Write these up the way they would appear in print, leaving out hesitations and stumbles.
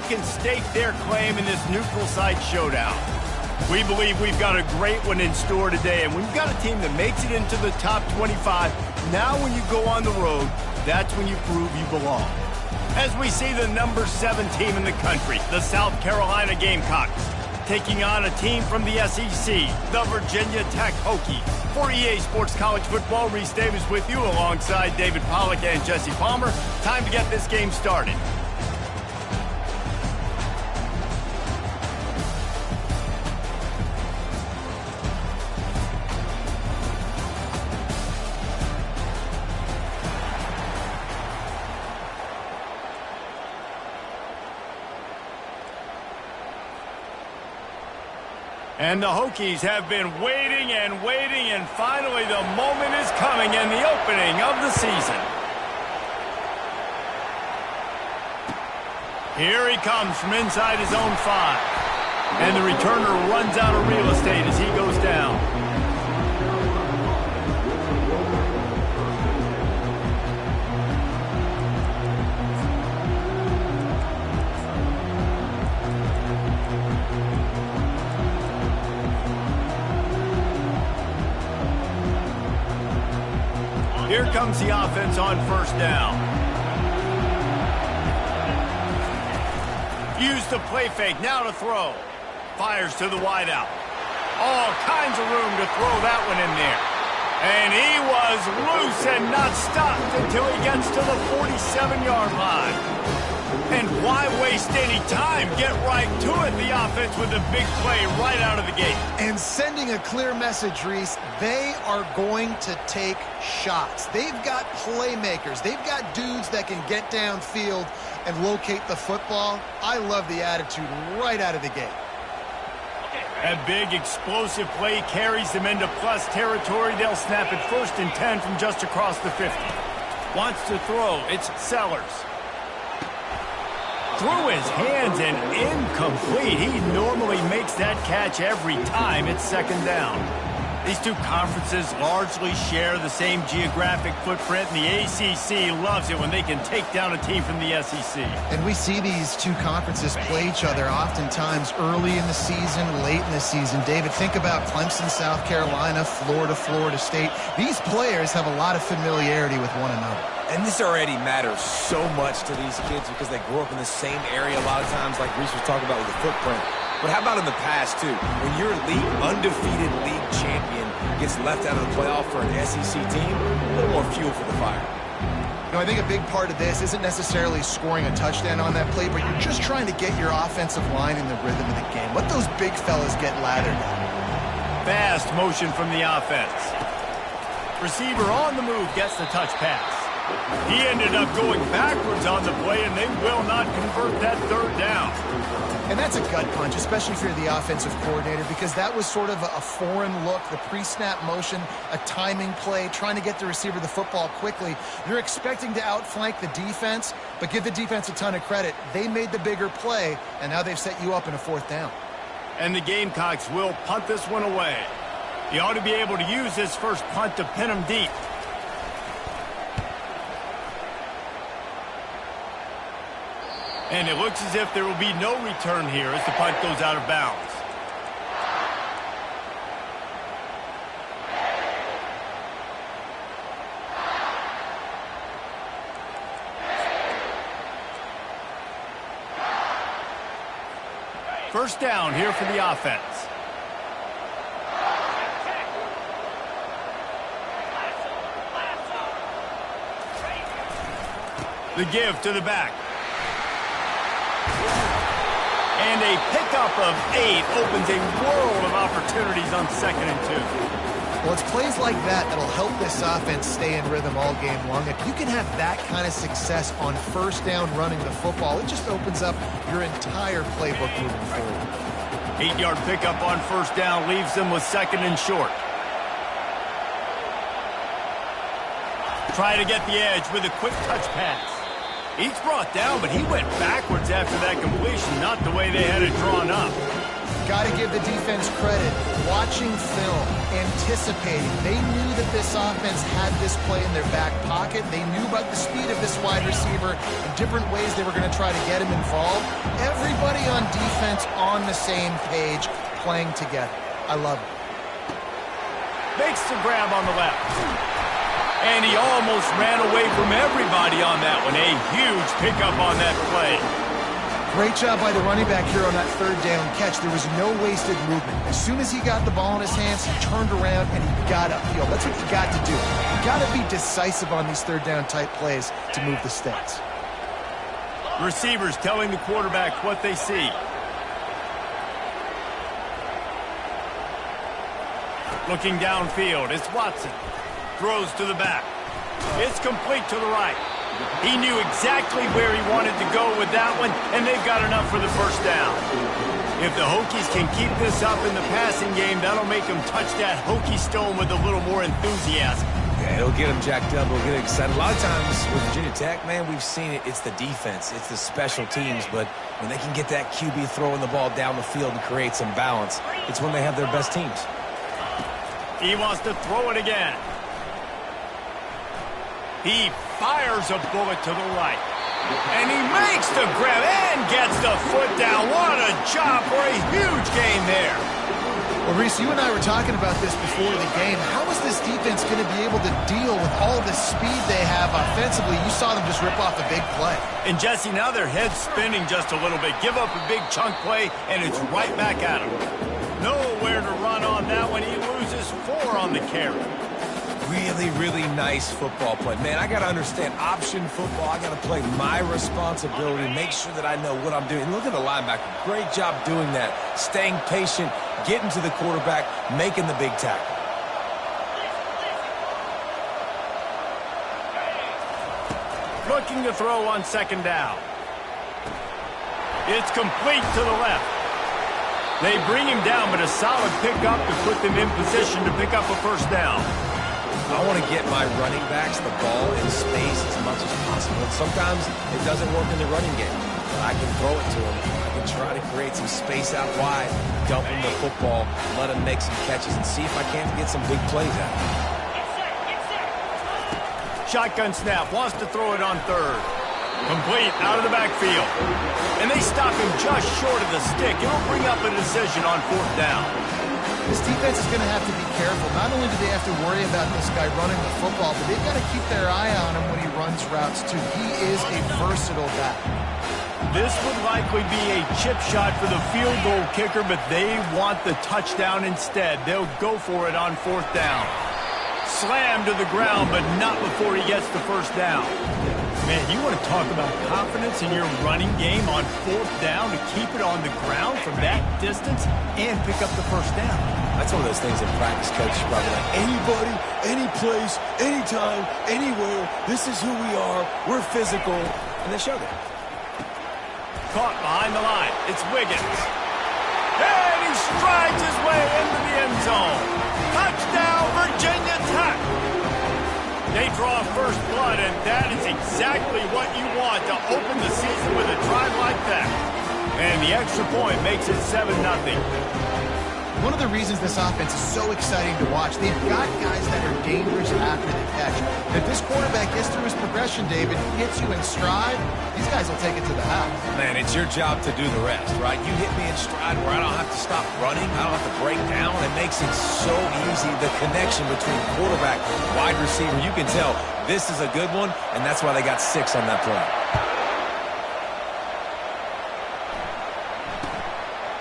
can stake their claim in this neutral site showdown. We believe we've got a great one in store today, and when you've got a team that makes it into the top 25, now when you go on the road, that's when you prove you belong. As we see the number 7 team in the country, the South Carolina Gamecocks, taking on a team from the SEC, the Virginia Tech Hokies. For EA Sports College Football, Reese Davis with you alongside David Pollack and Jesse Palmer. Time to get this game started. And the Hokies have been waiting and waiting, and finally the moment is coming in the opening of the season. Here he comes from inside his own 5. And the returner runs out of real estate as he goes down. Here comes the offense on first down. Use the play fake, now to throw. Fires to the wideout. All kinds of room to throw that one in there. And he was loose and not stopped until he gets to the 47-yard line. And why waste any time? Get right to it, the offense with a big play right out of the gate. And sending a clear message, Reese, they are going to take shots. They've got playmakers. They've got dudes that can get downfield and locate the football. I love the attitude right out of the gate. A big explosive play carries them into plus territory. They'll snap it 1st and 10 from just across the 50. Wants to throw. It's Sellers. Through his hands and incomplete. He normally makes that catch every time. It's 2nd down. These two conferences largely share the same geographic footprint, and the ACC loves it when they can take down a team from the SEC. And we see these two conferences play each other oftentimes early in the season, late in the season. David, think about Clemson, South Carolina, Florida, Florida State. These players have a lot of familiarity with one another. And this already matters so much to these kids because they grew up in the same area a lot of times, like Reese was talking about with the footprint. But how about in the past, too? When your undefeated league champion gets left out of the playoff for an SEC team, a little more fuel for the fire. You know, I think a big part of this isn't necessarily scoring a touchdown on that play, but you're just trying to get your offensive line in the rhythm of the game. Let those big fellas get lathered up. Fast motion from the offense. Receiver on the move gets the touch pass. He ended up going backwards on the play, and they will not convert that 3rd down. And that's a gut punch, especially if you're the offensive coordinator, because that was sort of a foreign look, the pre-snap motion, a timing play, trying to get the receiver the football quickly. You're expecting to outflank the defense, but give the defense a ton of credit. They made the bigger play, and now they've set you up in a 4th down. And the Gamecocks will punt this one away. He ought to be able to use his first punt to pin him deep. And it looks as if there will be no return here as the punt goes out of bounds. First down here for the offense. The give to the back. And a pickup of 8 opens a world of opportunities on 2nd and 2. Well, it's plays like that that'll help this offense stay in rhythm all game long. If you can have that kind of success on 1st down running the football, it just opens up your entire playbook moving forward. 8-yard pickup on 1st down leaves them with 2nd and short. Try to get the edge with a quick touch pass. He's brought down, but he went backwards after that completion, not the way they had it drawn up. Got to give the defense credit. Watching film, anticipating. They knew that this offense had this play in their back pocket. They knew about the speed of this wide receiver and different ways they were going to try to get him involved. defense on the same page, playing together. I love it. Makes the grab on the left. And he almost ran away from everybody on that one. A huge pickup on that play. Great job by the running back here on that third down catch. There was no wasted movement. As soon as he got the ball in his hands, he turned around and he got upfield. That's what you got to do. You got to be decisive on these third down type plays to move the sticks. Receivers telling the quarterback what they see. Looking downfield, it's Watson. Throws to the back. It's complete to the right. He knew exactly where he wanted to go with that one, and they've got enough for the first down. If the Hokies can keep this up in the passing game, that'll make them touch that Hokie stone with a little more enthusiasm. Yeah, it'll get them jacked up. It'll get excited. A lot of times with Virginia Tech, man, we've seen it. It's the defense. It's the special teams. But when they can get that QB throwing the ball down the field and create some balance, it's when they have their best teams. He wants to throw it again. He fires a bullet to the right. And he makes the grab and gets the foot down. What a job for a huge gain there. Well, Reese, you and I were talking about this before the game. How is this defense going to be able to deal with all the speed they have offensively? You saw them just rip off a big play. And, Jesse, now their head's spinning just a little bit. Give up a big chunk play, and it's right back at him. Nowhere to run on that one. He loses 4 on the carry. Really, really nice football play. Man, I got to understand option football. I got to play my responsibility, make sure that I know what I'm doing. Look at the linebacker. Great job doing that. Staying patient, getting to the quarterback, making the big tackle. Looking to throw on second down. It's complete to the left. They bring him down, but a solid pickup to put them in position to pick up a first down. I want to get my running backs the ball in space as much as possible. And sometimes it doesn't work in the running game, but I can throw it to them. I can try to create some space out wide, dump him the football, let him make some catches, and see if I can't get some big plays out of him. Shotgun snap, wants to throw it on third. Complete out of the backfield. And they stop him just short of the stick. It'll bring up a decision on fourth down. This defense is going to have to be careful. Not only do they have to worry about this guy running the football, but they've got to keep their eye on him when he runs routes, too. He is a versatile guy. This would likely be a chip shot for the field goal kicker, but they want the touchdown instead. They'll go for it on fourth down. Slam to the ground, but not before he gets the first down. Man, you want to talk about confidence in your running game on fourth down to keep it on the ground from that distance and pick up the first down. That's one of those things that practice coaches probably like, anybody, any place, anytime, anywhere, this is who we are, we're physical, and they showed it. Caught behind the line, it's Wiggins. And he strides his way into the end zone. Touchdown, Virginia Tech. They draw first blood, and that is exactly what you want to open the season with a drive like that. And the extra point makes it 7-0. One of the reasons this offense is so exciting to watch, they've got guys that are dangerous after the catch. And if this quarterback gets through his progression, David, hits you in stride, these guys will take it to the house. Man, it's your job to do the rest, right? You hit me in stride where I don't have to stop running, I don't have to break down. It makes it so easy, the connection between quarterback and wide receiver. You can tell this is a good one, and that's why they got 6 on that play.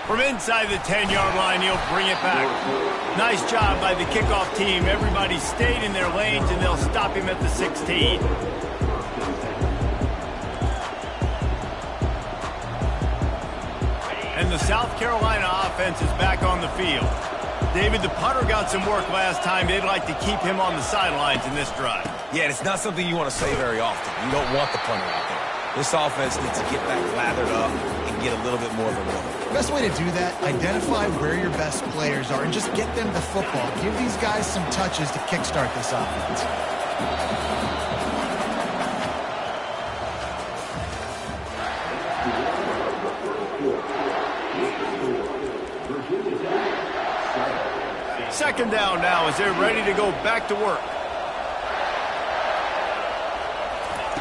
From inside the 10-yard line, he'll bring it back. Nice job by the kickoff team. Everybody stayed in their lanes, and they'll stop him at the 16. And the South Carolina offense is back on the field. David, the punter got some work last time. They'd like to keep him on the sidelines in this drive. Yeah, it's not something you want to say very often. You don't want the punter out there. This offense needs to get back lathered up and get a little bit more of a rhythm. The best way to do that, identify where your best players are and just get them the football. Give these guys some touches to kickstart this offense. Second down now as they're ready to go back to work.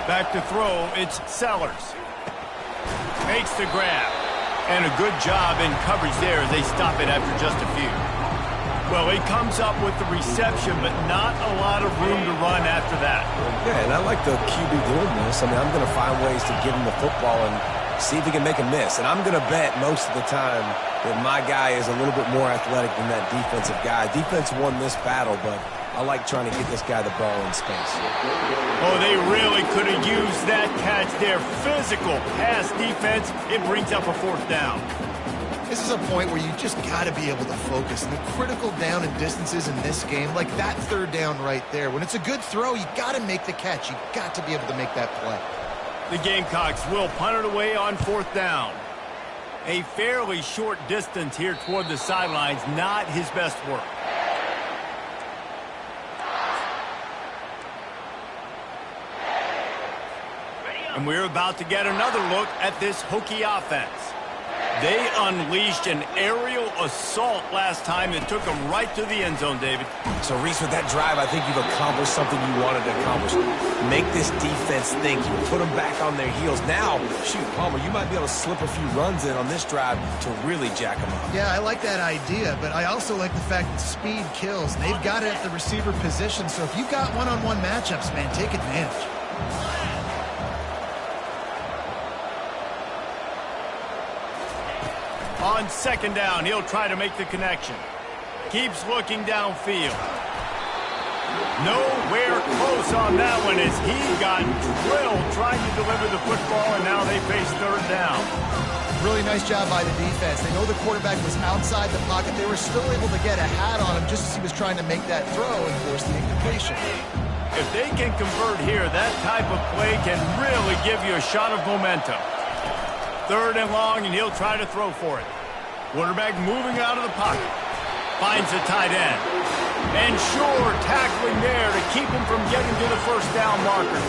Back to throw, it's Sellers. Makes the grab. And a good job in coverage there as they stop it after just a few. Well, he comes up with the reception, but not a lot of room to run after that. Yeah, and I like the QB doing this. I mean, I'm going to find ways to give him the football and see if he can make a miss. And I'm going to bet most of the time that my guy is a little bit more athletic than that defensive guy. Defense won this battle, but I like trying to get this guy the ball in space. Oh, they really could have used that catch there. Physical pass defense. It brings up a 4th down. This is a point where you just got to be able to focus. And the critical down and distances in this game, like that 3rd down right there. When it's a good throw, you got to make the catch. You got to be able to make that play. The Gamecocks will punt it away on 4th down. A fairly short distance here toward the sidelines, not his best work. And we're about to get another look at this Hokie offense. They unleashed an aerial assault last time that took them right to the end zone, David. So, Reese, with that drive, I think you've accomplished something you wanted to accomplish. Make this defense think. You put them back on their heels. Now, shoot, Palmer, you might be able to slip a few runs in on this drive to really jack them up. Yeah, I like that idea, but I also like the fact that speed kills. And they've got it at the receiver position, so if you've got one-on-one matchups, man, take advantage. On 2nd down, he'll try to make the connection. Keeps looking downfield. Nowhere close on that one as he got drilled trying to deliver the football, and now they face 3rd down. Really nice job by the defense. They know the quarterback was outside the pocket. They were still able to get a hat on him just as he was trying to make that throw and force the incompletion. If they can convert here, that type of play can really give you a shot of momentum. 3rd and long, and he'll try to throw for it. Quarterback moving out of the pocket. Finds the tight end. And sure, tackling there to keep him from getting to the 1st down marker.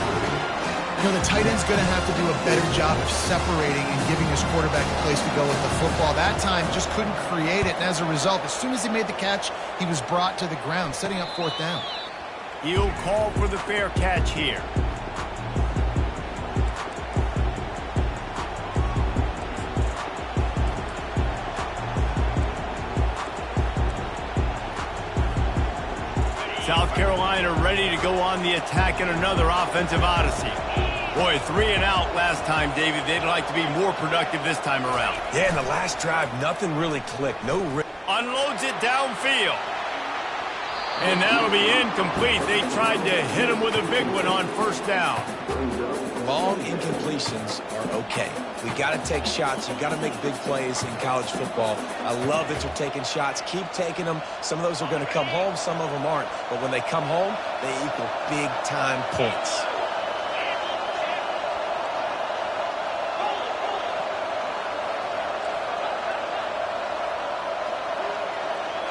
You know, the tight end's going to have to do a better job of separating and giving his quarterback a place to go with the football. That time, just couldn't create it, and as a result, as soon as he made the catch, he was brought to the ground, setting up 4th down. He'll call for the fair catch here. South Carolina ready to go on the attack in another offensive odyssey. Boy, 3 and out last time, David. They'd like to be more productive this time around. Yeah, in the last drive, nothing really clicked. No rip. Unloads it downfield. And that'll be incomplete. They tried to hit him with a big one on 1st down. Long incompletions are okay. We got to take shots. You got to make big plays in college football. I love that you're taking shots. Keep taking them. Some of those are going to come home. Some of them aren't. But when they come home, they equal big-time points.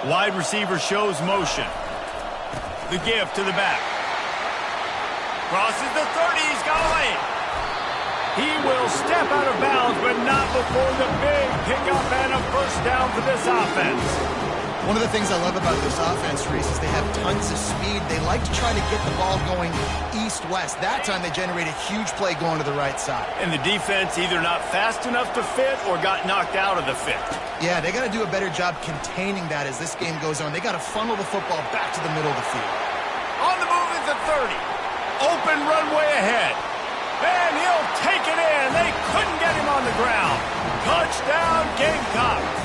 Wide receiver shows motion. The give to the back. Crosses the 30. He's got a lane. He will step out of bounds, but not before the big pickup and a 1st down for this offense. One of the things I love about this offense, Reese, is they have tons of speed. They like to try to get the ball going east-west. That time they generate a huge play going to the right side. And the defense either not fast enough to fit or got knocked out of the fit. Yeah, they got to do a better job containing that as this game goes on. They got to funnel the football back to the middle of the field. On the move is the 30. Open runway ahead. And he'll take it in. They couldn't get him on the ground. Touchdown, Gamecocks.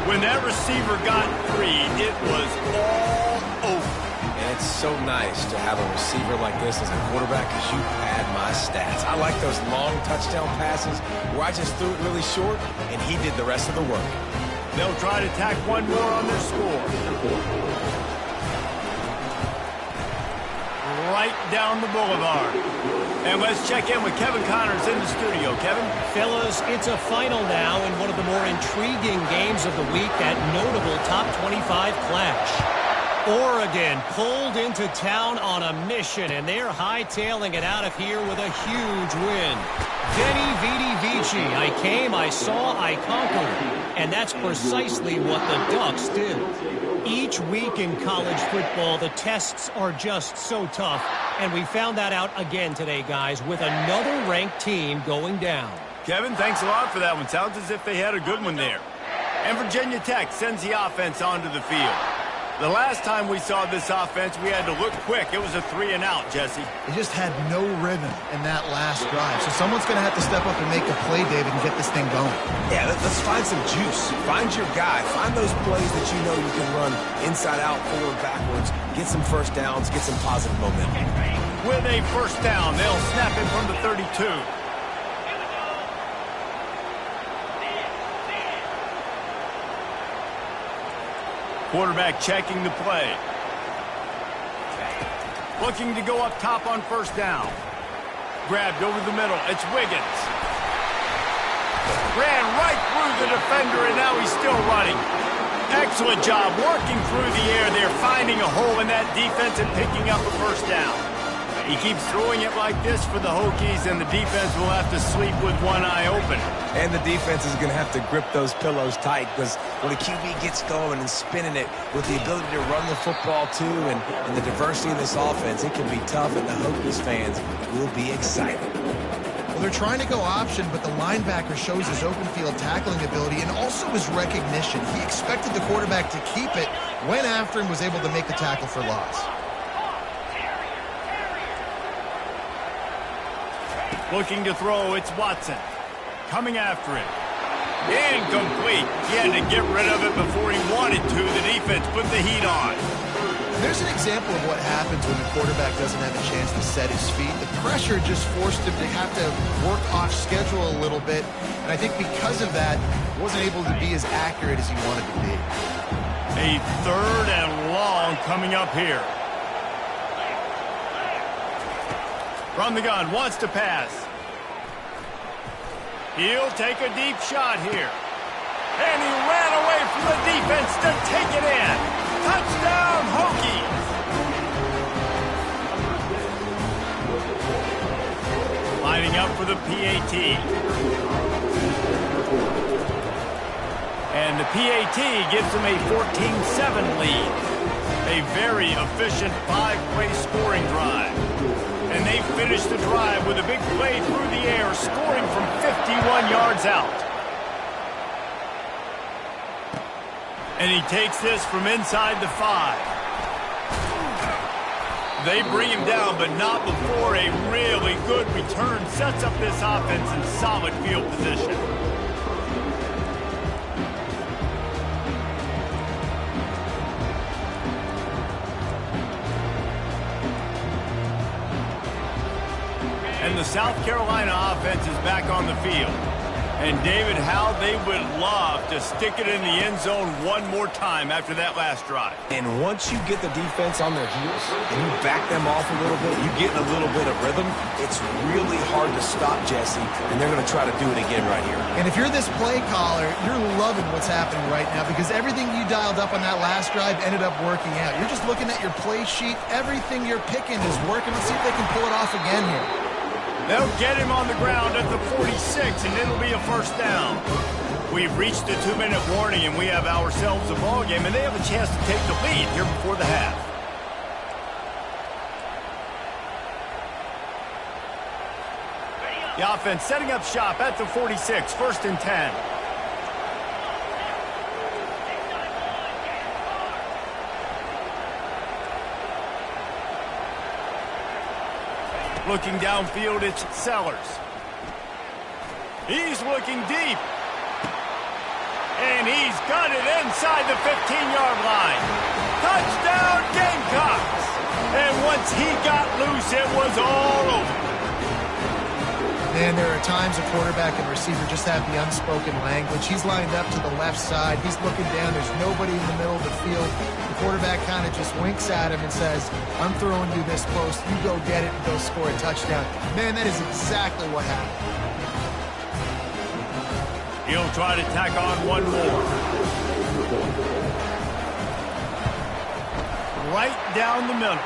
When that receiver got free, it was all over. And it's so nice to have a receiver like this as a quarterback because you pad my stats. I like those long touchdown passes where I just threw it really short and he did the rest of the work. They'll try to tack one more on their score. Right down the boulevard. And let's check in with Kevin Connors in the studio. Kevin? Fellas, it's a final now in one of the more intriguing games of the week, that notable top 25 clash. Oregon pulled into town on a mission, and they're hightailing it out of here with a huge win. Veni, vidi, vici. I came, I saw, I conquered. And that's precisely what the Ducks did. Each week in college football, the tests are just so tough. And we found that out again today, guys, with another ranked team going down. Kevin, thanks a lot for that one. Sounds as if they had a good one there. And Virginia Tech sends the offense onto the field. The last time we saw this offense, we had to look quick. It was a 3-and-out, Jesse. They just had no rhythm in that last drive. So someone's going to have to step up and make a play, David, and get this thing going. Yeah, let's find some juice. Find your guy. Find those plays that you know you can run inside out, forward, backwards. Get some first downs. Get some positive momentum. With a first down, they'll snap it from the 32. Quarterback checking the play. Looking to go up top on first down. Grabbed over the middle. It's Wiggins. Ran right through the defender, and now he's still running. Excellent job working through the air there, finding a hole in that defense and picking up a first down. He keeps throwing it like this for the Hokies, and the defense will have to sleep with one eye open. And the defense is going to have to grip those pillows tight because when a QB gets going and spinning it with the ability to run the football too and the diversity of this offense, it can be tough, and the Hokies fans will be excited. Well, they're trying to go option, but the linebacker shows his open field tackling ability and also his recognition. He expected the quarterback to keep it, went after him, was able to make the tackle for loss. Looking to throw, it's Watson. Coming after him. Incomplete. He had to get rid of it before he wanted to. The defense put the heat on. There's an example of what happens when the quarterback doesn't have a chance to set his feet. The pressure just forced him to have to work off schedule a little bit. And I think because of that, wasn't able to be as accurate as he wanted to be. A 3rd and long coming up here. From the gun, wants to pass. He'll take a deep shot here. And he ran away from the defense to take it in. Touchdown, Hokies! Lining up for the PAT. And the PAT gives them a 14-7 lead. A very efficient 5-play scoring drive. And they finish the drive with a big play through the air, scoring from 51 yards out. And he takes this from inside the 5. They bring him down, but not before a really good return sets up this offense in solid field position. And the South Carolina offense is back on the field. And David, how they would love to stick it in the end zone one more time after that last drive. And once you get the defense on their heels and you back them off a little bit, you get a little bit of rhythm, it's really hard to stop, Jesse, and they're going to try to do it again right here. And if you're this play caller, you're loving what's happening right now because everything you dialed up on that last drive ended up working out. You're just looking at your play sheet. Everything you're picking is working. Let's see if they can pull it off again here. They'll get him on the ground at the 46, and it'll be a first down. We've reached the 2-minute warning, and we have ourselves a ball game, and they have a chance to take the lead here before the half. The offense setting up shop at the 46, 1st and 10. Looking downfield, it's Sellers. He's looking deep. And he's got it inside the 15-yard line. Touchdown, Gamecocks! And once he got loose, it was all over. Man, there are times a quarterback and receiver just have the unspoken language. He's lined up to the left side. He's looking down. There's nobody in the middle of the field. The quarterback kind of just winks at him and says, I'm throwing you this close. You go get it and go score a touchdown. Man, that is exactly what happened. He'll try to tack on one more. Right down the middle.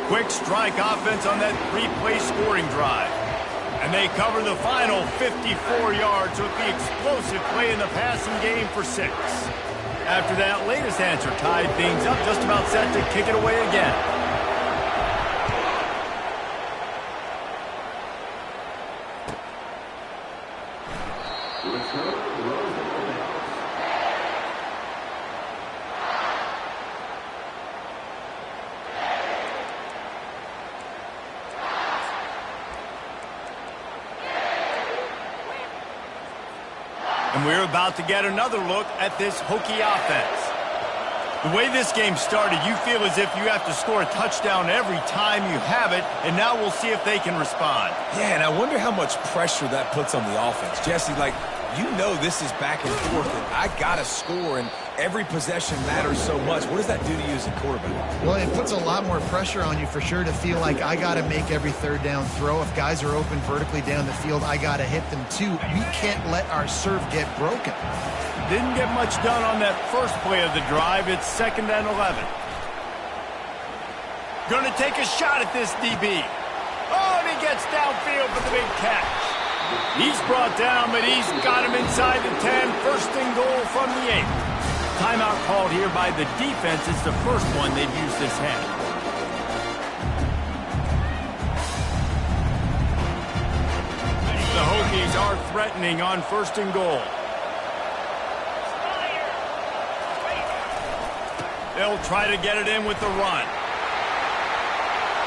Quick strike offense on that 3-play scoring drive. And they cover the final 54 yards with the explosive play in the passing game for 6. After that latest answer tied things up, just about set to kick it away again. And we're about to get another look at this Hokie offense. The way this game started, you feel as if you have to score a touchdown every time you have it, and now we'll see if they can respond. Yeah, and I wonder how much pressure that puts on the offense. Jesse, like, you know this is back and forth, and I got to score, and every possession matters so much. What does that do to you as a quarterback? Well, it puts a lot more pressure on you for sure to feel like I got to make every third down throw. If guys are open vertically down the field, I got to hit them too. We can't let our serve get broken. Didn't get much done on that first play of the drive. It's 2nd and 11. Going to take a shot at this DB. Oh, and he gets downfield for the big catch. He's brought down, but he's got him inside the 10. 1st and goal from the 8. Timeout called here by the defense. It's the first one they've used this half. The Hokies are threatening on 1st and goal. They'll try to get it in with the run.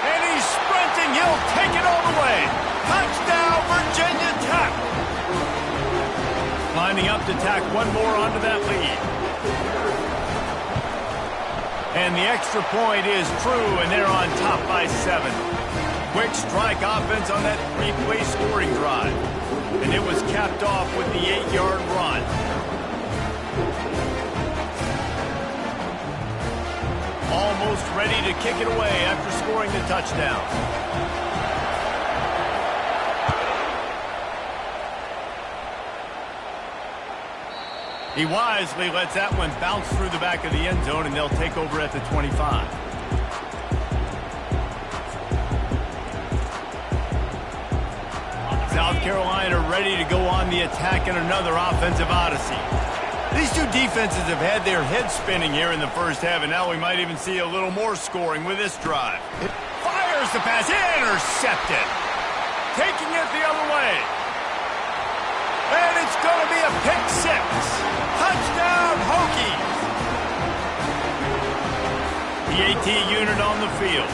And he's sprinting. He'll take it all the way. Touchdown, Virginia Tech. Lining up to tack one more onto that lead. And the extra point is true, and they're on top by 7. Quick strike offense on that 3-play scoring drive. And it was capped off with the 8-yard run. Almost ready to kick it away after scoring the touchdown. He wisely lets that one bounce through the back of the end zone, and they'll take over at the 25. South Carolina ready to go on the attack in another offensive odyssey. These two defenses have had their heads spinning here in the first half, and now we might even see a little more scoring with this drive. It fires the pass, intercepted. Taking it the other way. And it's going to be a pick 6. Touchdown, Hokies. The AT unit on the field.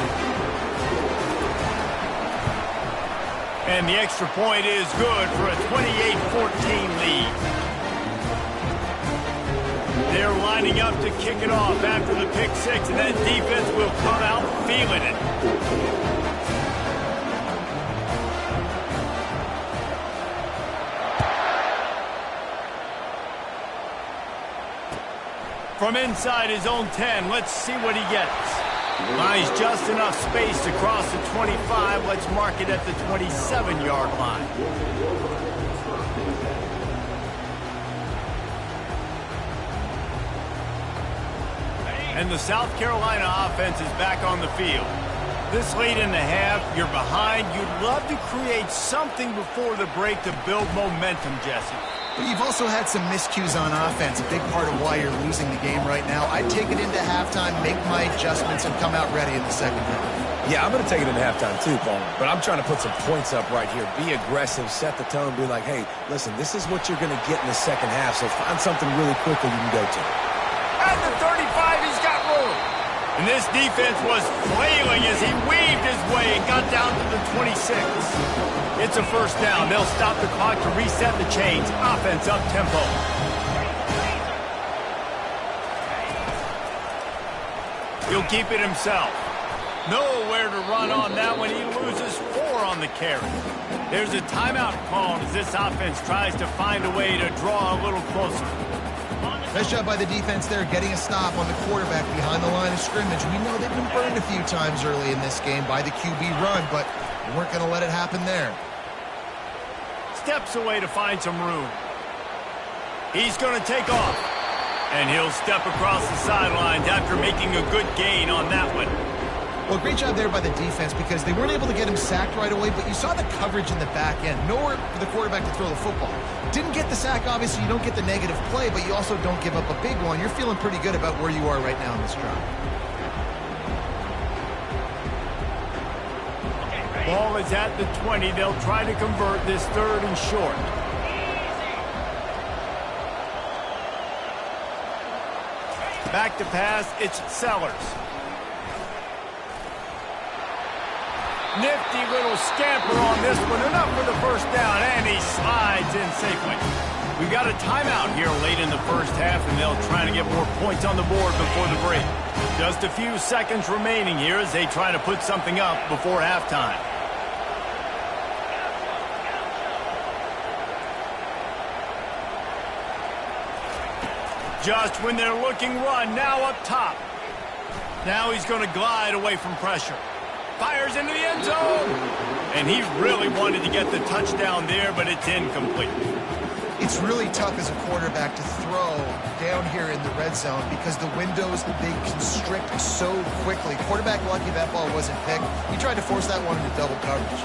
And the extra point is good for a 28-14 lead. They're lining up to kick it off after the pick 6, and that defense will come out feeling it. From inside his own 10, let's see what he gets. Buys just enough space to cross the 25. Let's mark it at the 27-yard line. And the South Carolina offense is back on the field. This late in the half, you're behind. You'd love to create something before the break to build momentum, Jesse. But you've also had some miscues on offense, a big part of why you're losing the game right now. I'd take it into halftime, make my adjustments, and come out ready in the second half. Yeah, I'm going to take it into halftime too, Paul. But I'm trying to put some points up right here. Be aggressive, set the tone, be like, hey, listen, this is what you're going to get in the second half, so find something really quickly you can go to. At the 35, he's got room. And this defense was flailing as he weaved his way and got down to the 26. It's a first down. They'll stop the clock to reset the chains. Offense up tempo. He'll keep it himself. Nowhere to run on that one. He loses 4 on the carry. There's a timeout called as this offense tries to find a way to draw a little closer. Nice job by the defense there, getting a stop on the quarterback behind the line of scrimmage. We know they've been burned a few times early in this game by the QB run, but we weren't going to let it happen there. Steps away to find some room. He's going to take off. And he'll step across the sidelines after making a good gain on that one. Well, great job there by the defense because they weren't able to get him sacked right away, but you saw the coverage in the back end. Nowhere for the quarterback to throw the football. Didn't get the sack, obviously. You don't get the negative play, but you also don't give up a big one. You're feeling pretty good about where you are right now in this drive. Ball is at the 20. They'll try to convert this 3rd and short. Back to pass, it's Sellers. Nifty little scamper on this one, enough for the first down, and he slides in safely. We got a timeout here late in the first half, and they'll try to get more points on the board before the break. Just a few seconds remaining here as they try to put something up before halftime. Just when they're looking run, now up top. Now he's going to glide away from pressure. Fires into the end zone. And he really wanted to get the touchdown there, but it's incomplete. It's really tough as a quarterback to throw down here in the red zone because the windows, they constrict so quickly. Quarterback lucky that ball wasn't picked. He tried to force that one into double coverage.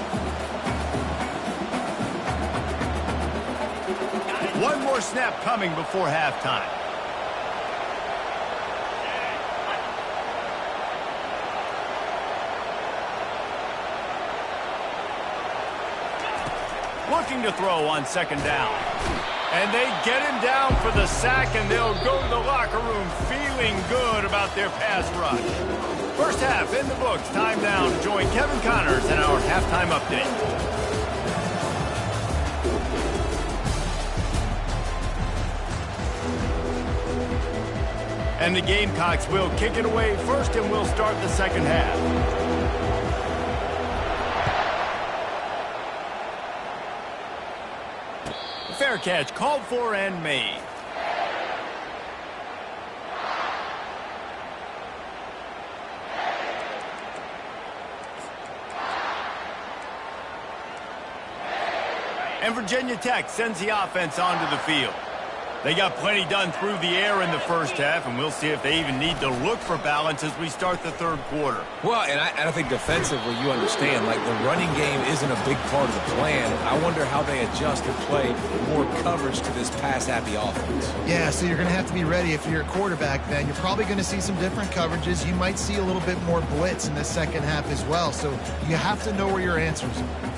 One more snap coming before halftime. Looking to throw on second down. And they get him down for the sack, and they'll go to the locker room feeling good about their pass rush. First half in the books. Time now to join Kevin Connors in our halftime update. And the Gamecocks will kick it away first, and we'll start the second half. Fair catch, called for and made. And Virginia Tech sends the offense onto the field. They got plenty done through the air in the first half, and we'll see if they even need to look for balance as we start the third quarter. Well, and I think defensively, you understand, like the running game isn't a big part of the plan. I wonder how they adjust and play more coverage to this pass-happy offense. Yeah, so you're going to have to be ready if you're a quarterback, Ben. You're probably going to see some different coverages. You might see a little bit more blitz in the second half as well, so you have to know where your answers are.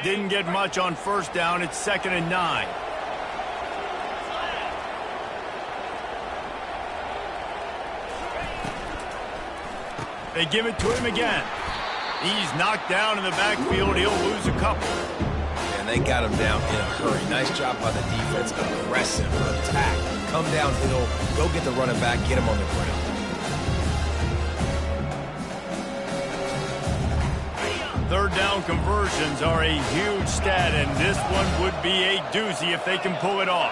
Didn't get much on first down. It's 2nd and 9. They give it to him again. He's knocked down in the backfield. He'll lose a couple. And they got him down in a hurry. Nice job by the defense. Aggressive attack. Come downhill. Go get the running back. Get him on the ground. Third down conversions are a huge stat, and this one would be a doozy if they can pull it off.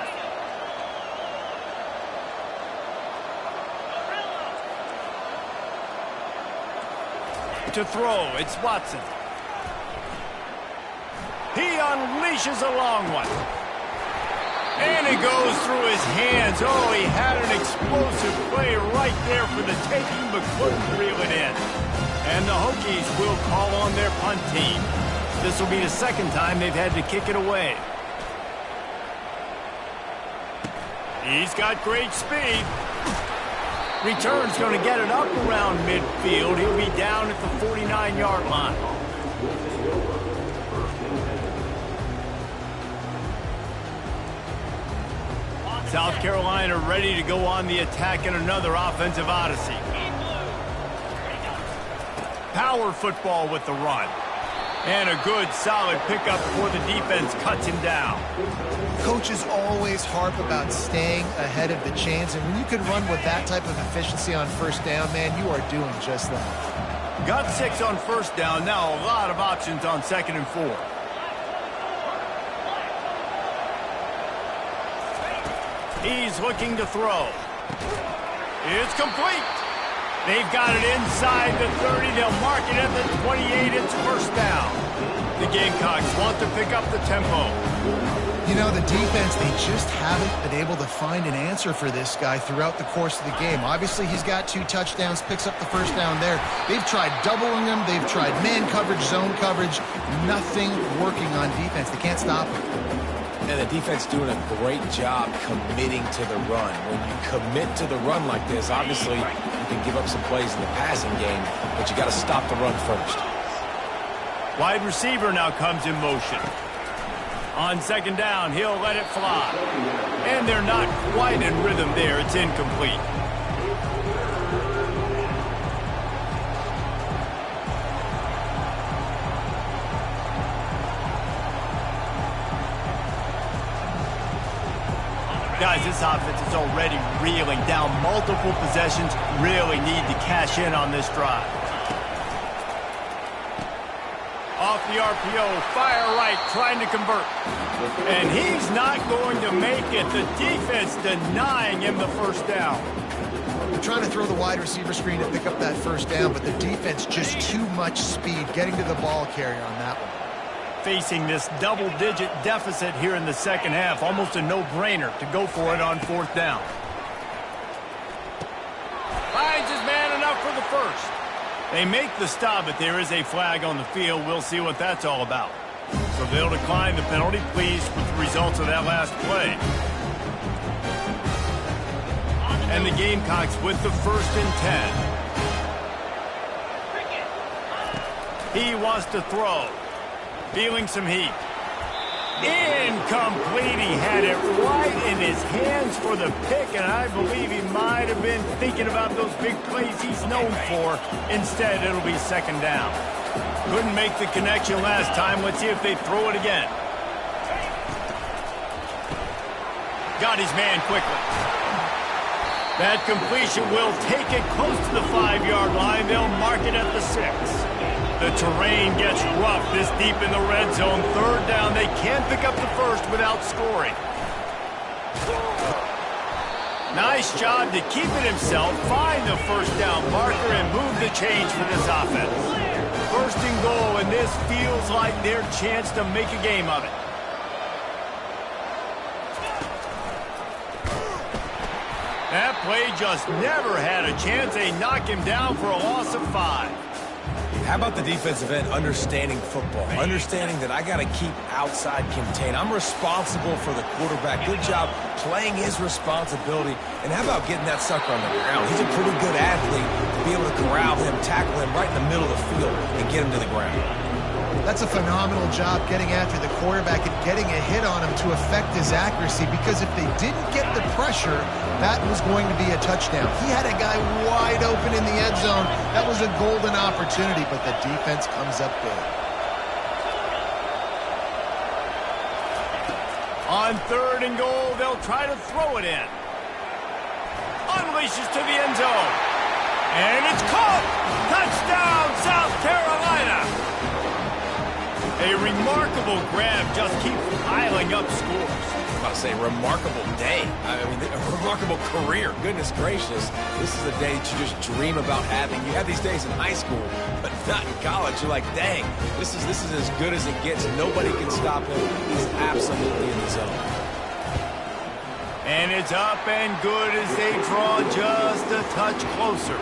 To throw, it's Watson. He unleashes a long one. And it goes through his hands. Oh, he had an explosive play right there for the taking, but couldn't reel it in. And the Hokies will call on their punt team. This will be the second time they've had to kick it away. He's got great speed. Return's going to get it up around midfield. He'll be down at the 49-yard line. South Carolina ready to go on the attack in another offensive odyssey. Power football with the run. And a good, solid pickup before the defense cuts him down. Coaches always harp about staying ahead of the chains, and when you can run with that type of efficiency on first down, man, you are doing just that. Got 6 on first down. Now a lot of options on 2nd and 4. He's looking to throw. It's complete. They've got it inside the 30. They'll mark it at the 28. It's first down. The Gamecocks want to pick up the tempo. You know, the defense, they just haven't been able to find an answer for this guy throughout the course of the game. Obviously, he's got 2 touchdowns, picks up the first down there. They've tried doubling him. They've tried man coverage, zone coverage. Nothing working on defense. They can't stop him. And the defense doing a great job committing to the run. When you commit to the run like this, obviously you can give up some plays in the passing game, but you got to stop the run first. Wide receiver now comes in motion. On second down, he'll let it fly. And they're not quite in rhythm there. It's incomplete. Guys, this offense is already reeling down multiple possessions. Really need to cash in on this drive. Off the RPO, fire right, trying to convert. And he's not going to make it. The defense denying him the first down. They're trying to throw the wide receiver screen to pick up that first down, but the defense just too much speed getting to the ball carrier on that one. Facing this double-digit deficit here in the second half. Almost a no-brainer to go for it on fourth down. Finds his man enough for the first. They make the stop, but there is a flag on the field. We'll see what that's all about. So they'll decline the penalty. Pleased with the results of that last play. And the Gamecocks with the 1st and 10. He wants to throw. Feeling some heat. Incomplete. He had it right in his hands for the pick, and I believe he might have been thinking about those big plays he's known for. Instead, it'll be second down. Couldn't make the connection last time. Let's see if they throw it again. Got his man quickly. That completion will take it close to the 5-yard line. They'll mark it at the 6. The terrain gets rough this deep in the red zone. Third down, they can't pick up the first without scoring. Nice job to keep it himself, find the first down marker, and move the chains for this offense. First and goal, and this feels like their chance to make a game of it. That play just never had a chance. They knock him down for a loss of 5. How about the defensive end understanding football? Understanding that I got to keep outside contain. I'm responsible for the quarterback. Good job playing his responsibility. And how about getting that sucker on the ground? He's a pretty good athlete to be able to corral him, tackle him right in the middle of the field, and get him to the ground. That's a phenomenal job getting after the quarterback and getting a hit on him to affect his accuracy, because if they didn't get the pressure, that was going to be a touchdown. He had a guy wide open in the end zone. That was a golden opportunity, but the defense comes up big. On 3rd and goal, they'll try to throw it in. Unleashes to the end zone. And it's caught! Touchdown, South Carolina! A remarkable grab just keeps piling up scores. I'm about to say, remarkable day. I mean, a remarkable career. Goodness gracious. This is a day that you just dream about having. You have these days in high school, but not in college. You're like, dang, this is as good as it gets. Nobody can stop him. He's absolutely in the zone. And it's up and good as they draw just a touch closer.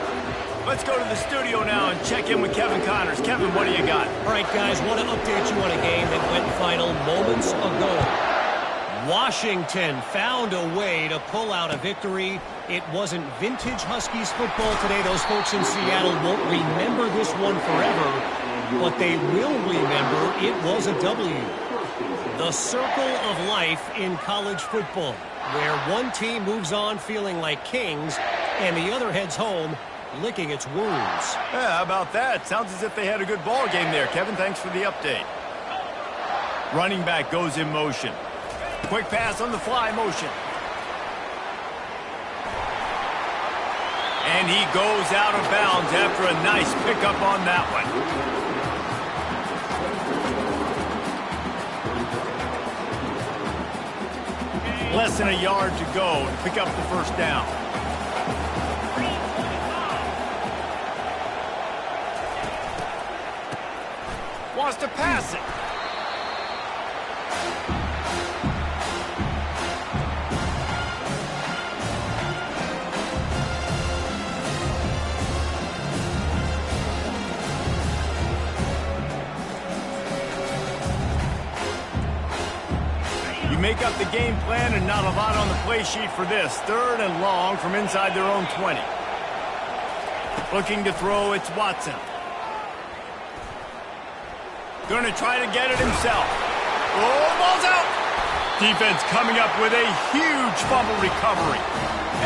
Let's go to the studio now and check in with Kevin Connors. Kevin, what do you got? All right, guys, want to update you on a game that went final moments ago. Washington found a way to pull out a victory. It wasn't vintage Huskies football today. Those folks in Seattle won't remember this one forever, but they will remember it was a W. The circle of life in college football, where one team moves on feeling like kings and the other heads home licking its wounds. Yeah, how about that? Sounds as if they had a good ball game there. Kevin, thanks for the update. Running back goes in motion. Quick pass on the fly motion. And he goes out of bounds after a nice pickup on that one. Less than a yard to go to pick up the first down. Wants to pass it. You make up the game plan and not a lot on the play sheet for this. 3rd and long from inside their own 20. Looking to throw, it's Watson. Going to try to get it himself. Oh, the ball's out. Defense coming up with a huge fumble recovery.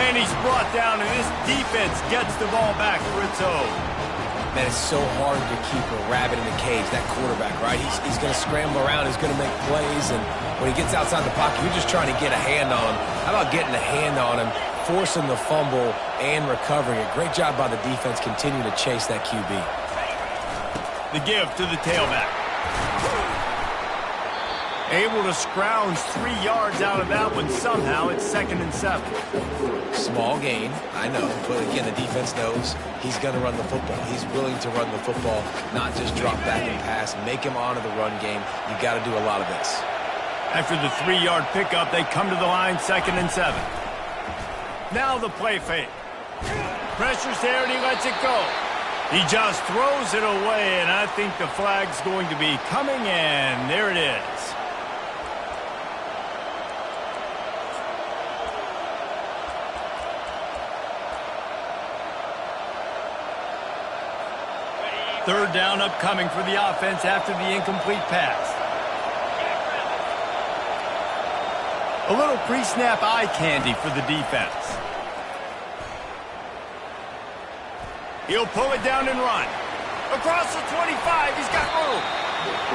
And he's brought down, and this defense gets the ball back for its own. Man, it's so hard to keep a rabbit in the cage, that quarterback, right? He's going to scramble around, he's going to make plays, and when he gets outside the pocket, you're just trying to get a hand on him. How about getting a hand on him, forcing the fumble, and recovering it? Great job by the defense continuing to chase that QB. The give to the tailback. Able to scrounge 3 yards out of that one somehow. It's 2nd and 7. Small gain, I know, but again, the defense knows he's going to run the football. He's willing to run the football, not just drop back and pass, make him honor the run game. You got to do a lot of this. After the 3-yard pickup, they come to the line, 2nd and 7. Now the play fake. Pressure's there, and he lets it go. He just throws it away, and I think the flag's going to be coming, and there it is. Third down upcoming for the offense after the incomplete pass. A little pre-snap eye candy for the defense. He'll pull it down and run. Across the 25, he's got room.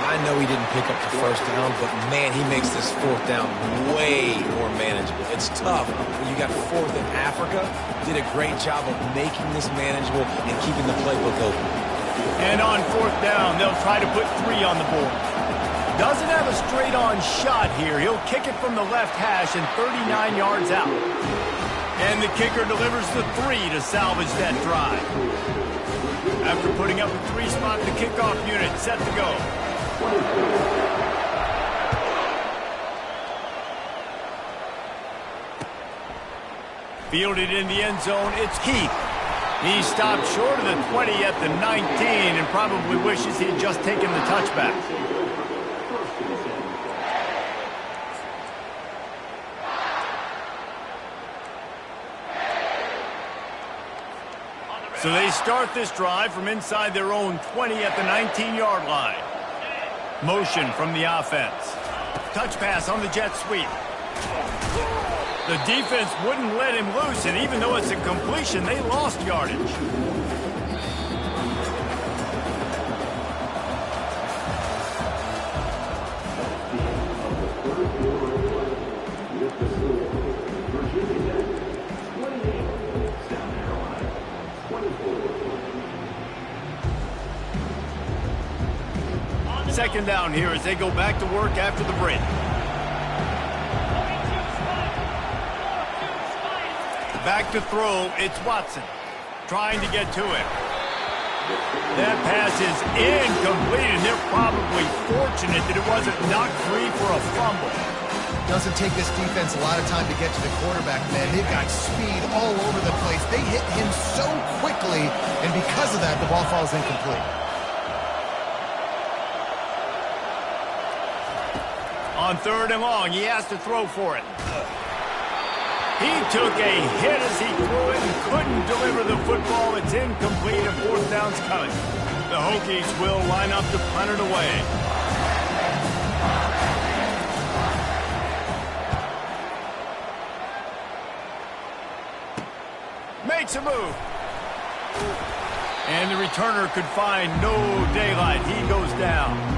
I know he didn't pick up the first down, but man, he makes this 4th down way more manageable. It's tough when you got 4th in Africa. Did a great job of making this manageable and keeping the playbook open. And on 4th down, they'll try to put 3 on the board. Doesn't have a straight-on shot here. He'll kick it from the left hash and 39 yards out. And the kicker delivers the 3 to salvage that drive. After putting up a 3-spot, the kickoff unit set to go. Fielded in the end zone, it's Heath. He stopped short of the 20 at the 19 and probably wishes he had just taken the touchback. So they start this drive from inside their own 20 at the 19-yard line. Motion from the offense. Touch pass on the jet sweep. The defense wouldn't let him loose, and even though it's a completion, they lost yardage. Second down here as they go back to work after the break. Back to throw, it's Watson. Trying to get to it. That pass is incomplete, and they're probably fortunate that it wasn't knocked free for a fumble. Doesn't take this defense a lot of time to get to the quarterback, man. They've got speed all over the place. They hit him so quickly, and because of that, the ball falls incomplete. On 3rd and long, he has to throw for it. He took a hit as he threw it and couldn't deliver the football. It's incomplete, and 4th down's coming. The Hokies will line up to punt it away. Makes a move. And the returner could find no daylight. He goes down.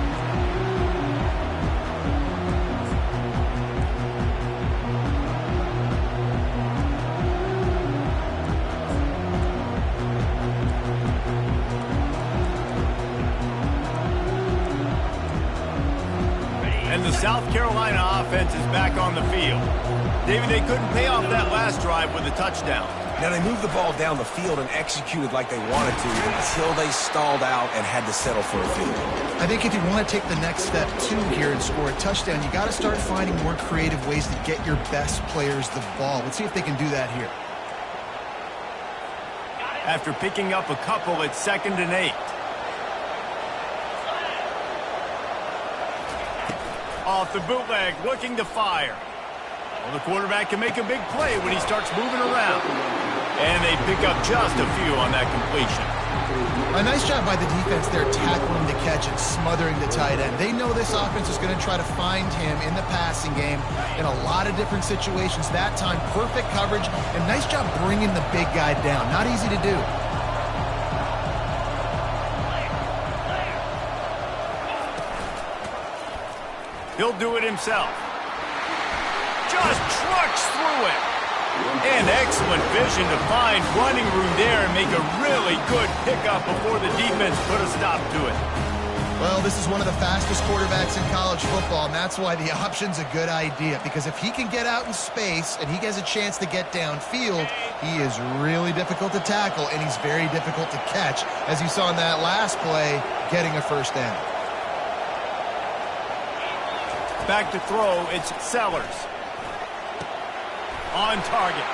And the South Carolina offense is back on the field. David, they couldn't pay off that last drive with a touchdown. Now, they moved the ball down the field and executed like they wanted to until they stalled out and had to settle for a field goal. I think if you want to take the next step, too, here and score a touchdown, you got to start finding more creative ways to get your best players the ball. Let's see if they can do that here. After picking up a couple, it's 2nd and 8. Off the bootleg, looking to fire. Well, the quarterback can make a big play when he starts moving around. And they pick up just a few on that completion. A nice job by the defense there, tackling the catch and smothering the tight end. They know this offense is going to try to find him in the passing game in a lot of different situations. That time, perfect coverage, and nice job bringing the big guy down. Not easy to do. He'll do it himself. Just trucks through it. And excellent vision to find running room there and make a really good pickup before the defense put a stop to it. Well, this is one of the fastest quarterbacks in college football, and that's why the option's a good idea. Because if he can get out in space and he has a chance to get downfield, he is really difficult to tackle, and he's very difficult to catch. As you saw in that last play, getting a first down. Back to throw, it's Sellers. On target.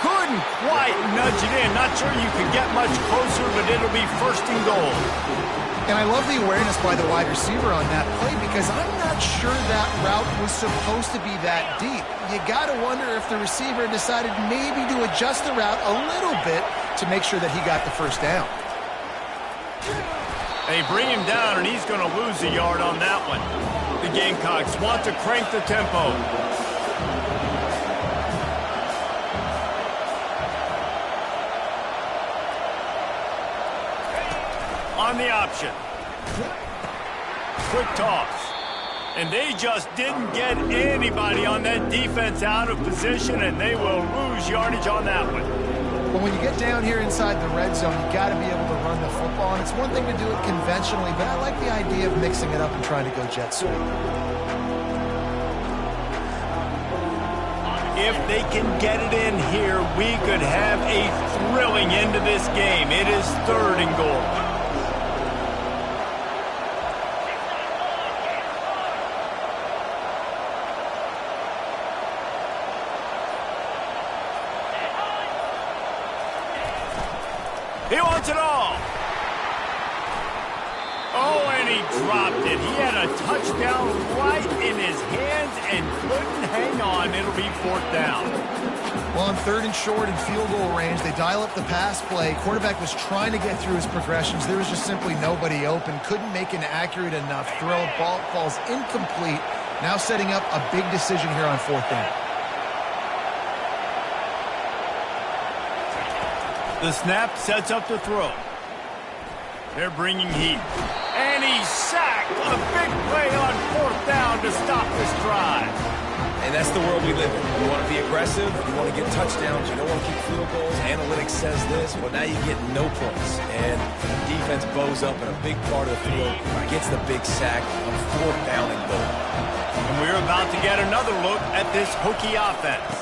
Couldn't quite nudge it in. Not sure you could get much closer, but it'll be first and goal. And I love the awareness by the wide receiver on that play because I'm not sure that route was supposed to be that deep. You got to wonder if the receiver decided maybe to adjust the route a little bit to make sure that he got the first down. They bring him down, and he's going to lose a yard on that one. The Gamecocks want to crank the tempo. On the option. Quick toss. And they just didn't get anybody on that defense out of position, and they will lose yardage on that one. But when you get down here inside the red zone, you got to be able to run the football. And it's one thing to do it conventionally, but I like the idea of mixing it up and trying to go jet sweep. If they can get it in here, we could have a thrilling end to this game. It is third and goal. He wants it all. Oh, and he dropped it. He had a touchdown right in his hands and couldn't hang on. It'll be fourth down. Well, on third and short and field goal range, they dial up the pass play. Quarterback was trying to get through his progressions. There was just simply nobody open. Couldn't make an accurate enough throw. Ball falls incomplete. Now setting up a big decision here on fourth down. The snap sets up the throw. They're bringing heat. And he's sacked. A big play on fourth down to stop this drive. And that's the world we live in. You want to be aggressive. You want to get touchdowns. You don't want to kick field goals. Analytics says this. Well, now you get no points. And the defense bows up in a big part of the field. Gets the big sack on fourth down and goal. And we're about to get another look at this Hokie offense.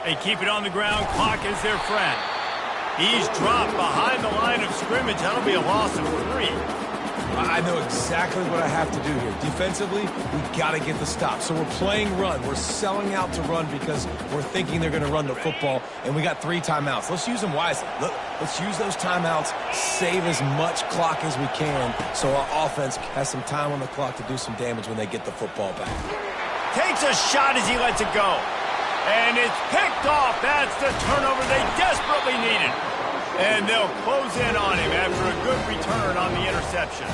They keep it on the ground. Clock is their friend. He's dropped behind the line of scrimmage. That'll be a loss of 3. I know exactly what I have to do here. Defensively, we've got to get the stop. So we're playing run. We're selling out to run because we're thinking they're going to run the football, and we got 3 timeouts. Let's use them wisely. Let's use those timeouts, save as much clock as we can so our offense has some time on the clock to do some damage when they get the football back. Takes a shot as he lets it go. And it's picked off. That's the turnover they desperately needed. And they'll close in on him after a good return on the interception.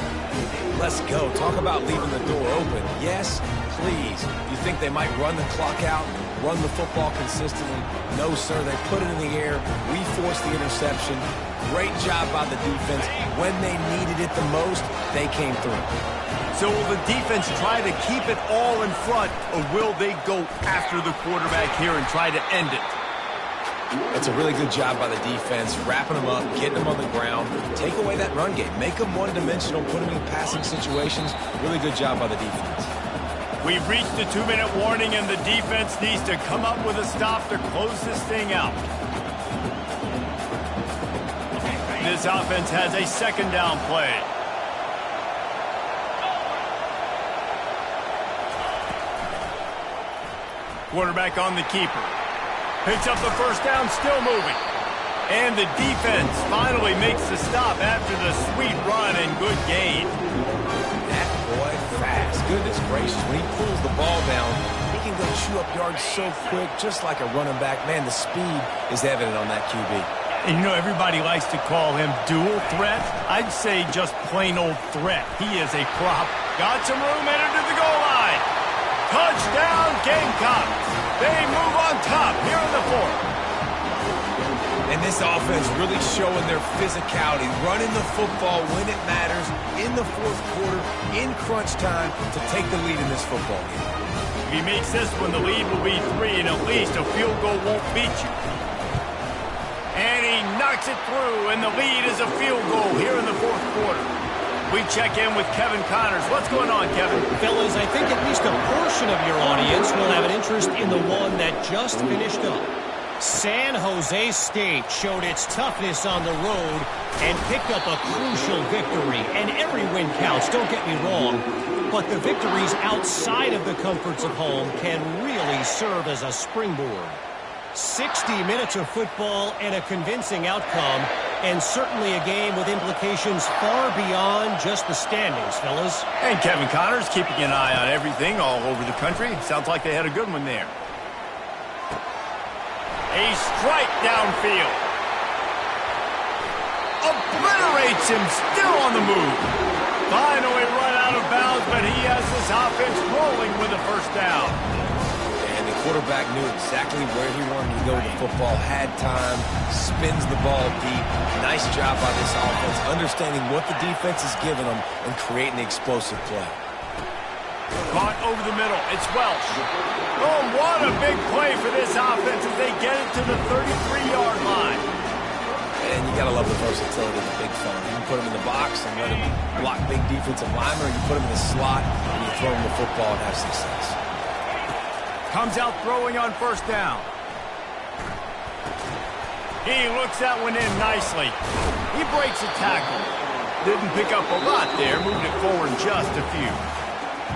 Let's go. Talk about leaving the door open. Yes, please. You think they might run the clock out, run the football consistently? No, sir. They put it in the air. We forced the interception. Great job by the defense. When they needed it the most, they came through. So will the defense try to keep it all in front, or will they go after the quarterback here and try to end it? It's a really good job by the defense, wrapping them up, getting them on the ground, take away that run game, make them one-dimensional, put them in passing situations. Really good job by the defense. We've reached the 2-minute warning, and the defense needs to come up with a stop to close this thing out. This offense has a second down play. Quarterback on the keeper. Picks up the first down, still moving. And the defense finally makes the stop after the sweet run and good gain. That boy fast. Goodness gracious, when he pulls the ball down, he can go chew up yards so quick, just like a running back. Man, the speed is evident on that QB. And you know, everybody likes to call him dual threat. I'd say just plain old threat. He is a prop. Got some room headed to the goal line. Touchdown, Gamecocks. They move on top here in the fourth. And this offense really showing their physicality, running the football when it matters, in the fourth quarter, in crunch time, to take the lead in this football game. If he makes this one, the lead will be 3, and at least a field goal won't beat you. And he knocks it through, and the lead is a field goal here in the fourth quarter. We check in with Kevin Connors. What's going on, Kevin? Fellas, I think at least a portion of your audience will have an interest in the one that just finished up. San Jose State showed its toughness on the road and picked up a crucial victory. And every win counts, don't get me wrong. But the victories outside of the comforts of home can really serve as a springboard. 60 minutes of football and a convincing outcome, and certainly a game with implications far beyond just the standings, fellas. And Kevin Connors keeping an eye on everything all over the country. Sounds like they had a good one there. A strike downfield. Obliterates him, still on the move. Finally run out of bounds, but he has this offense rolling with a first down. And the quarterback knew exactly where he wanted to go with the football, had time, spins the ball deep. Nice job by this offense, understanding what the defense is giving them and creating the explosive play. Caught over the middle. It's Welsh. Oh, what a big play for this offense as they get it to the 33-yard line. And you got to love the versatility of the big fella. You can put him in the box and let him block big defensive linemen, or you put him in the slot and you throw him the football and have success. Comes out throwing on first down. He looks that one in nicely. He breaks a tackle. Didn't pick up a lot there, moved it forward just a few.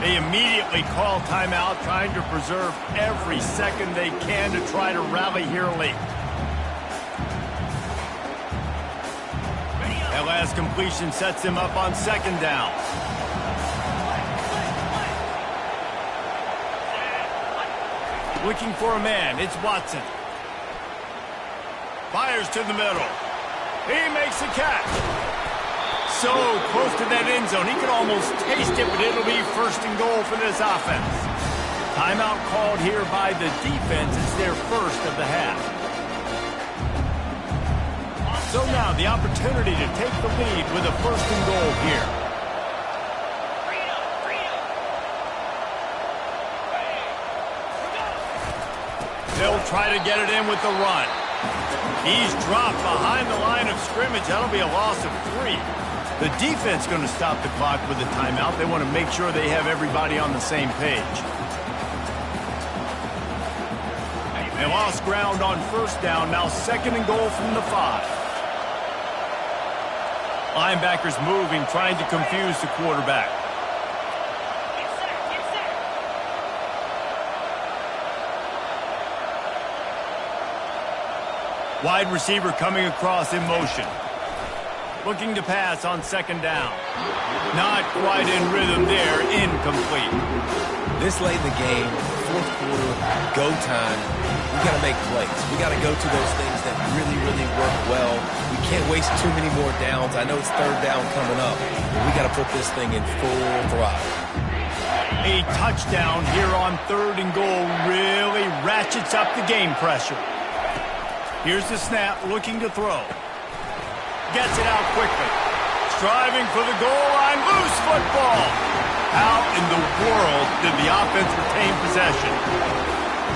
They immediately call timeout, trying to preserve every second they can to try to rally here late. That last completion sets him up on second down. Looking for a man, it's Watson. Fires to the middle. He makes a catch. So close to that end zone, he can almost taste it, but it'll be first and goal for this offense. Timeout called here by the defense. It's their first of the half. So now the opportunity to take the lead with a first and goal here. They'll try to get it in with the run. He's dropped behind the line of scrimmage. That'll be a loss of 3. The defense going to stop the clock with a timeout. They want to make sure they have everybody on the same page. They lost ground on first down. Now second and goal from the 5. Linebackers moving, trying to confuse the quarterback. Wide receiver coming across in motion. Looking to pass on second down. Not quite in rhythm there. Incomplete. This late in the game, fourth quarter, go time, we got to make plays. We got to go to those things that really, really work well. We can't waste too many more downs. I know it's third down coming up, but we got to put this thing in full throttle. A touchdown here on third and goal really ratchets up the game pressure. Here's the snap, looking to throw. Gets it out quickly. Striving for the goal line. Loose football. How in the world did the offense retain possession?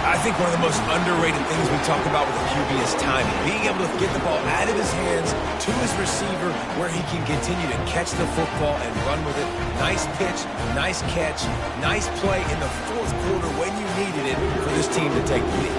I think one of the most underrated things we talk about with the QB is timing. Being able to get the ball out of his hands to his receiver where he can continue to catch the football and run with it. Nice pitch, nice catch, nice play in the fourth quarter when you needed it for this team to take the lead.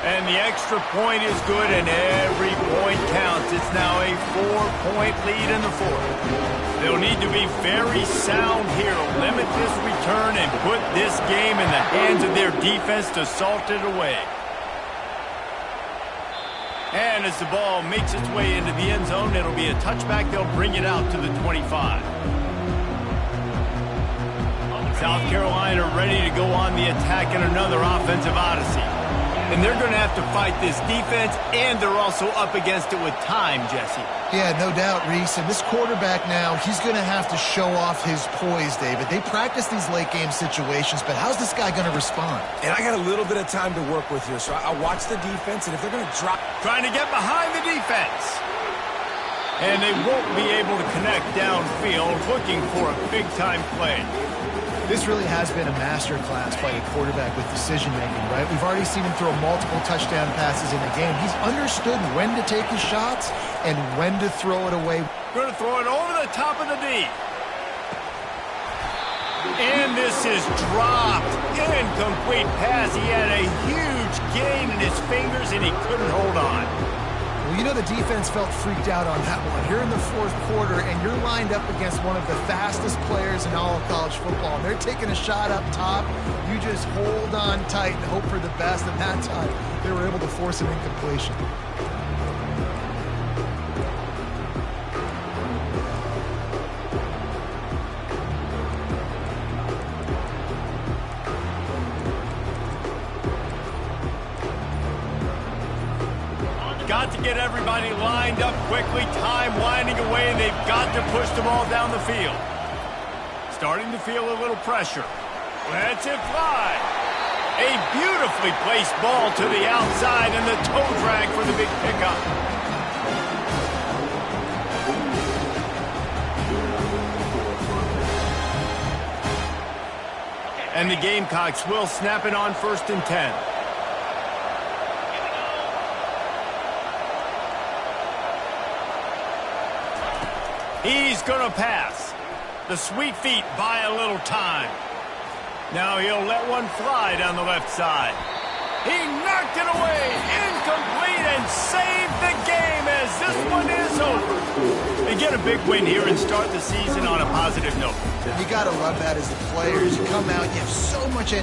And the extra point is good, and every point counts. It's now a 4-point lead in the fourth. They'll need to be very sound here, limit this return, and put this game in the hands of their defense to salt it away. And as the ball makes its way into the end zone, it'll be a touchback. They'll bring it out to the 25. South Carolina ready to go on the attack in another offensive odyssey. and they're going to have to fight this defense, and they're also up against it with time, Jesse. Yeah, no doubt, Reese. And this quarterback now, he's going to have to show off his poise, David. They practice these late-game situations, but how's this guy going to respond? And I got a little bit of time to work with here, so I watch the defense, and if they're going to drop... Trying to get behind the defense. And they won't be able to connect downfield, looking for a big-time play. This really has been a masterclass by a quarterback with decision-making, right? We've already seen him throw multiple touchdown passes in the game. He's understood when to take his shots and when to throw it away. Going to throw it over the top of the D. And this is dropped. Incomplete pass. He had a huge gain in his fingers, and he couldn't hold on. Well, you know the defense felt freaked out on that one. You're in the fourth quarter, and you're lined up against one of the fastest players in all of college football. And they're taking a shot up top. You just hold on tight and hope for the best. And that time, they were able to force an incompletion. Got to get everybody lined up quickly, time winding away, and they've got to push the ball down the field. Starting to feel a little pressure. Lets it fly. A beautifully placed ball to the outside, and the toe drag for the big pickup. And the Gamecocks will snap it on 1st and 10. He's going to pass. The sweet feet buy a little time. Now he'll let one fly down the left side. He knocked it away. Incomplete, and saved the game as this one is over. They get a big win here and start the season on a positive note. You got to love that as the players. You come out, you have so much